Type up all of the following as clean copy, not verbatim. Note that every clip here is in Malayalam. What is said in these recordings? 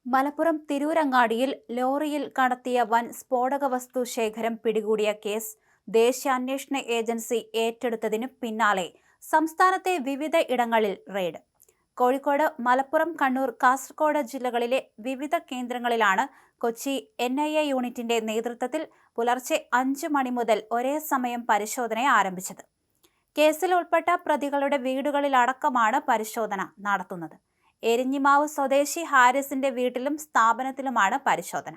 മലപ്പുറം തിരൂരങ്ങാടിയിൽ ലോറിയിൽ കടത്തിയ വൻ സ്ഫോടക വസ്തു ശേഖരം പിടികൂടിയ കേസ് ദേശീയ അന്വേഷണ ഏജൻസി ഏറ്റെടുത്തതിനു പിന്നാലെ സംസ്ഥാനത്തെ വിവിധ ഇടങ്ങളിൽ റെയ്ഡ്. കോഴിക്കോട്, മലപ്പുറം, കണ്ണൂർ, കാസർഗോഡ് ജില്ലകളിലെ വിവിധ കേന്ദ്രങ്ങളിലാണ് കൊച്ചി NIA യൂണിറ്റിന്റെ നേതൃത്വത്തിൽ പുലർച്ചെ 5 മണി മുതൽ ഒരേ സമയം പരിശോധന ആരംഭിച്ചത്. കേസിൽ ഉൾപ്പെട്ട പ്രതികളുടെ വീടുകളിലടക്കമാണ് പരിശോധന നടത്തുന്നത്. എരിഞ്ഞിമാവ് സ്വദേശി ഹാരിസിന്റെ വീട്ടിലും സ്ഥാപനത്തിലുമാണ് പരിശോധന.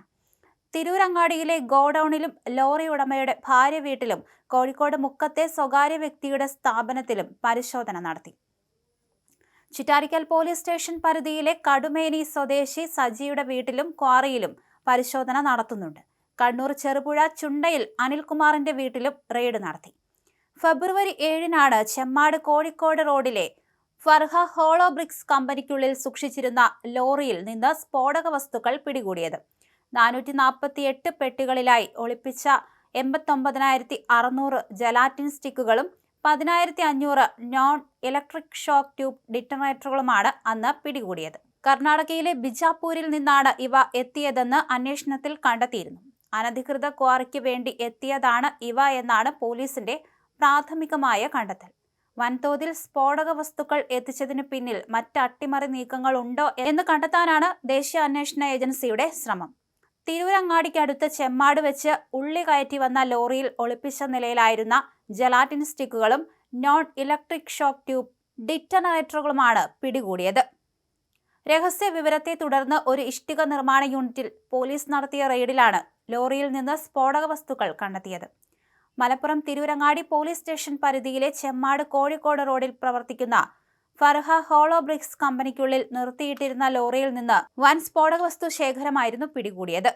തിരൂരങ്ങാടിയിലെ ഗോഡൌണിലും ലോറി ഉടമയുടെ ഭാര്യ വീട്ടിലും കോഴിക്കോട് മുക്കത്തെ സ്വകാര്യ വ്യക്തിയുടെ സ്ഥാപനത്തിലും പരിശോധന നടത്തി. ചിറ്റാരിക്കൽ പോലീസ് സ്റ്റേഷൻ പരിധിയിലെ കടുമേനി സ്വദേശി സജിയുടെ വീട്ടിലും ക്വാറിയിലും പരിശോധന നടത്തുന്നുണ്ട്. കണ്ണൂർ ചെറുപുഴ ചുണ്ടയിൽ അനിൽകുമാറിന്റെ വീട്ടിലും റെയ്ഡ് നടത്തി. ഫെബ്രുവരി 7-നാണ് ചെമ്മാട് കോഴിക്കോട് റോഡിലെ ഫർഹ ഹോളോ ബ്രിക്സ് കമ്പനിക്കുള്ളിൽ സൂക്ഷിച്ചിരുന്ന ലോറിയിൽ നിന്ന് സ്ഫോടക വസ്തുക്കൾ പിടികൂടിയത്. 448 പെട്ടികളിലായി ഒളിപ്പിച്ച 89,600 ജലാറ്റിൻ സ്റ്റിക്കുകളും 10,500 നോൺ ഇലക്ട്രിക് ഷോക്ക് ട്യൂബ് ഡിറ്റണേറ്ററുകളുമാണ് അന്ന് പിടികൂടിയത്. കർണാടകയിലെ ബിജാപൂരിൽ നിന്നാണ് ഇവ എത്തിയതെന്ന് അന്വേഷണത്തിൽ കണ്ടെത്തിയിരുന്നു. അനധികൃത ക്വാറിക്ക് വേണ്ടി എത്തിയതാണ് ഇവ എന്നാണ് പോലീസിന്റെ പ്രാഥമികമായ കണ്ടെത്തൽ. വൻതോതിൽ സ്ഫോടക വസ്തുക്കൾ എത്തിച്ചതിനു പിന്നിൽ മറ്റ് അട്ടിമറി നീക്കങ്ങൾ ഉണ്ടോ എന്ന് കണ്ടെത്താനാണ് ദേശീയ അന്വേഷണ ഏജൻസിയുടെ ശ്രമം. തിരൂരങ്ങാടിക്കടുത്ത് ചെമ്മാട് വെച്ച് ഉള്ളി കയറ്റി വന്ന ലോറിയിൽ ഒളിപ്പിച്ച നിലയിലായിരുന്ന ജലാറ്റിൻ സ്റ്റിക്കുകളും നോൺ ഇലക്ട്രിക് ഷോക്ക് ട്യൂബ് ഡിറ്റണേറ്ററുകളുമാണ് പിടികൂടിയത്. രഹസ്യ വിവരത്തെ തുടർന്ന് ഒരു ഇഷ്ടിക നിർമ്മാണ യൂണിറ്റിൽ പോലീസ് നടത്തിയ റെയ്ഡിലാണ് ലോറിയിൽ നിന്ന് സ്ഫോടക വസ്തുക്കൾ കണ്ടെത്തിയത്. മലപ്പുറം തിരൂരങ്ങാടി പോലീസ് സ്റ്റേഷൻ പരിധിയിലെ ചെമ്മാട് കോഴിക്കോട് റോഡിൽ പ്രവർത്തിക്കുന്ന ഫർഹ ഹോളോ ബ്രിക്സ് കമ്പനിക്കുള്ളിൽ നിർത്തിയിട്ടിരുന്ന ലോറിയിൽ നിന്ന് വൻ സ്ഫോടക വസ്തു ശേഖരമായിരുന്നു പിടികൂടിയത്.